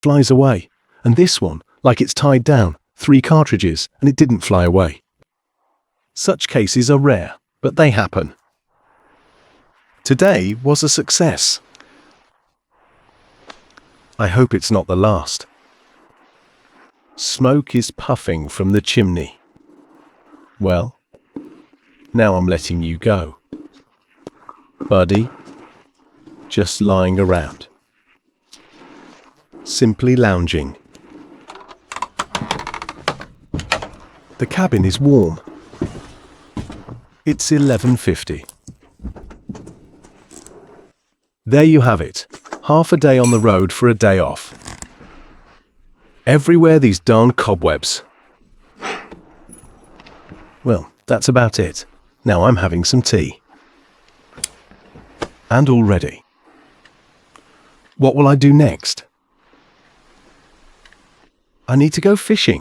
flies away. And this one, like it's tied down, 3 cartridges, and it didn't fly away. Such cases are rare, but they happen. Today was a success. I hope it's not the last. Smoke is puffing from the chimney. Well, now I'm letting you go. Buddy, just lying around. Simply lounging. The cabin is warm. It's 11:50. There you have it. Half a day on the road for a day off. Everywhere these darn cobwebs. Well, that's about it. Now I'm having some tea. And all ready. What will I do next? I need to go fishing.